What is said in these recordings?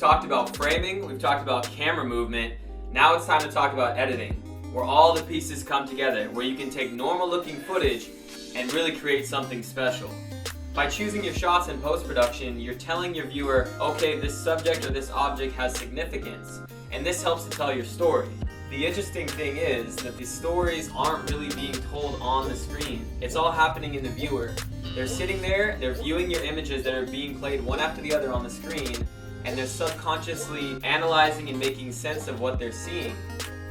talked about framing, we've talked about camera movement. Now it's time to talk about editing, where all the pieces come together, where you can take normal looking footage and really create something special. By choosing your shots in post-production, you're telling your viewer, okay, this subject or this object has significance, and this helps to tell your story. The interesting thing is that the stories aren't really being told on the screen. It's all happening in the viewer. They're sitting there, they're viewing your images that are being played one after the other on the screen, and they're subconsciously analyzing and making sense of what they're seeing.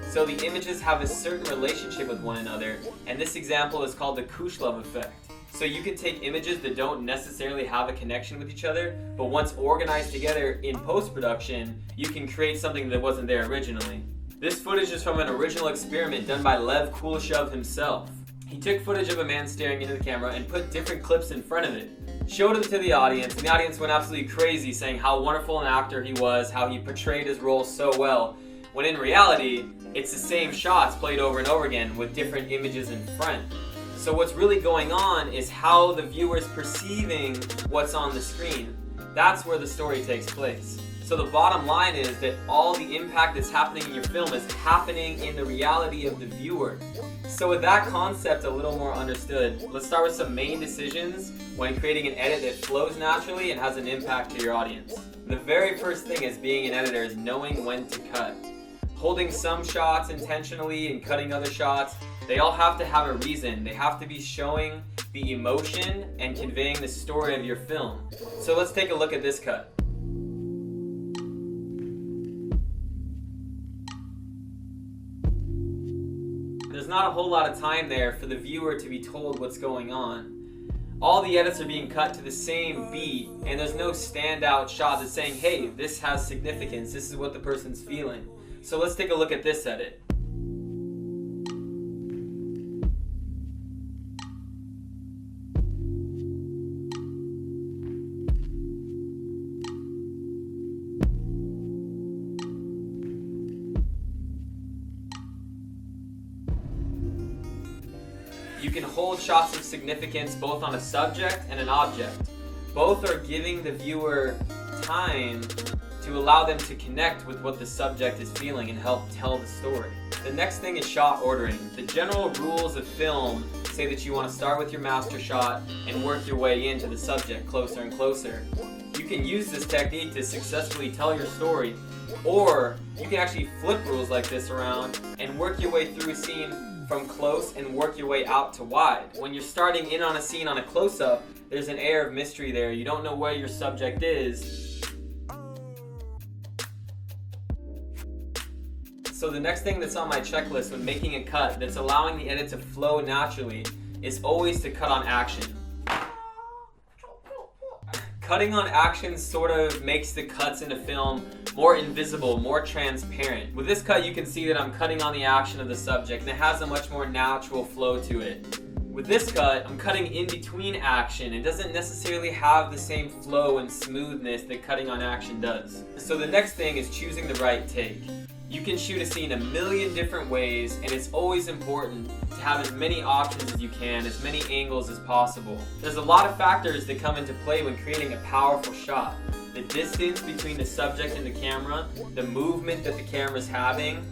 So the images have a certain relationship with one another, and this example is called the Kushlov effect. So you can take images that don't necessarily have a connection with each other, but once organized together in post-production, you can create something that wasn't there originally. This footage is from an original experiment done by Lev Kuleshov himself. He took footage of a man staring into the camera and put different clips in front of it, showed them to the audience, and the audience went absolutely crazy saying how wonderful an actor he was, how he portrayed his role so well, when in reality, it's the same shots played over and over again with different images in front. So what's really going on is how the viewer's perceiving what's on the screen. That's where the story takes place. So the bottom line is that all the impact that's happening in your film is happening in the reality of the viewer. So with that concept a little more understood, let's start with some main decisions when creating an edit that flows naturally and has an impact to your audience. The very first thing as being an editor is knowing when to cut. Holding some shots intentionally and cutting other shots, they all have to have a reason. They have to be showing the emotion and conveying the story of your film. So let's take a look at this cut. There's not a whole lot of time there for the viewer to be told what's going on. All the edits are being cut to the same beat, and there's no standout shot that's saying, hey, this has significance, this is what the person's feeling. So let's take a look at this edit. You can hold shots of significance both on a subject and an object. Both are giving the viewer time to allow them to connect with what the subject is feeling and help tell the story. The next thing is shot ordering. The general rules of film say that you want to start with your master shot and work your way into the subject closer and closer. You can use this technique to successfully tell your story, or you can actually flip rules like this around and work your way through a scene from close and work your way out to wide. When you're starting in on a scene on a close-up, there's an air of mystery there. You don't know where your subject is. So the next thing that's on my checklist when making a cut that's allowing the edit to flow naturally is always to cut on action. Cutting on action sort of makes the cuts in a film more invisible, more transparent. With this cut, you can see that I'm cutting on the action of the subject, and it has a much more natural flow to it. With this cut, I'm cutting in between action. It doesn't necessarily have the same flow and smoothness that cutting on action does. So the next thing is choosing the right take. You can shoot a scene a million different ways, and it's always important to have as many options as you can, as many angles as possible. There's a lot of factors that come into play when creating a powerful shot. The distance between the subject and the camera, the movement that the camera's having,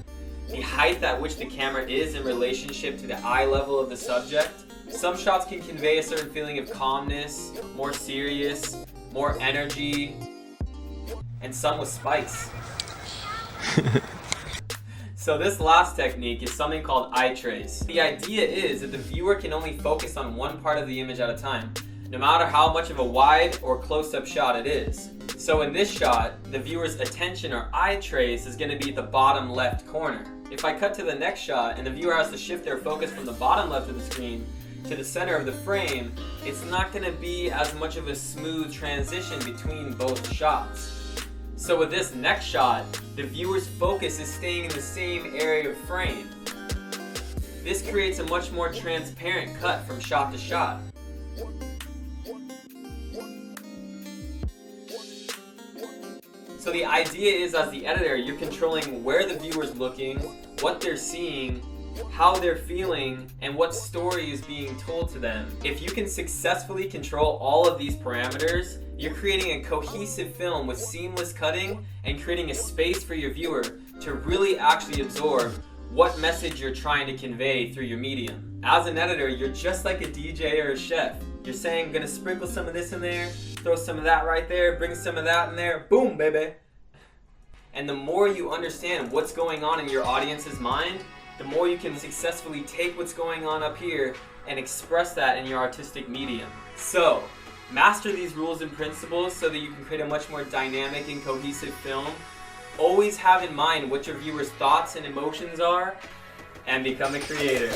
the height at which the camera is in relationship to the eye level of the subject. Some shots can convey a certain feeling of calmness, more serious, more energy, and some with spice. So this last technique is something called eye trace. The idea is that the viewer can only focus on one part of the image at a time, no matter how much of a wide or close-up shot it is. So in this shot, the viewer's attention or eye trace is going to be at the bottom left corner. If I cut to the next shot and the viewer has to shift their focus from the bottom left of the screen to the center of the frame, it's not going to be as much of a smooth transition between both shots. So with this next shot, the viewer's focus is staying in the same area of frame. This creates a much more transparent cut from shot to shot. So the idea is, as the editor, you're controlling where the viewer's looking, what they're seeing, how they're feeling and what story is being told to them. If you can successfully control all of these parameters, you're creating a cohesive film with seamless cutting and creating a space for your viewer to really actually absorb what message you're trying to convey through your medium. As an editor, you're just like a DJ or a chef. You're saying, I'm gonna sprinkle some of this in there, throw some of that right there, bring some of that in there, boom, baby. And the more you understand what's going on in your audience's mind, the more you can successfully take what's going on up here and express that in your artistic medium. So, master these rules and principles so that you can create a much more dynamic and cohesive film. Always have in mind what your viewers' thoughts and emotions are, and become a creator.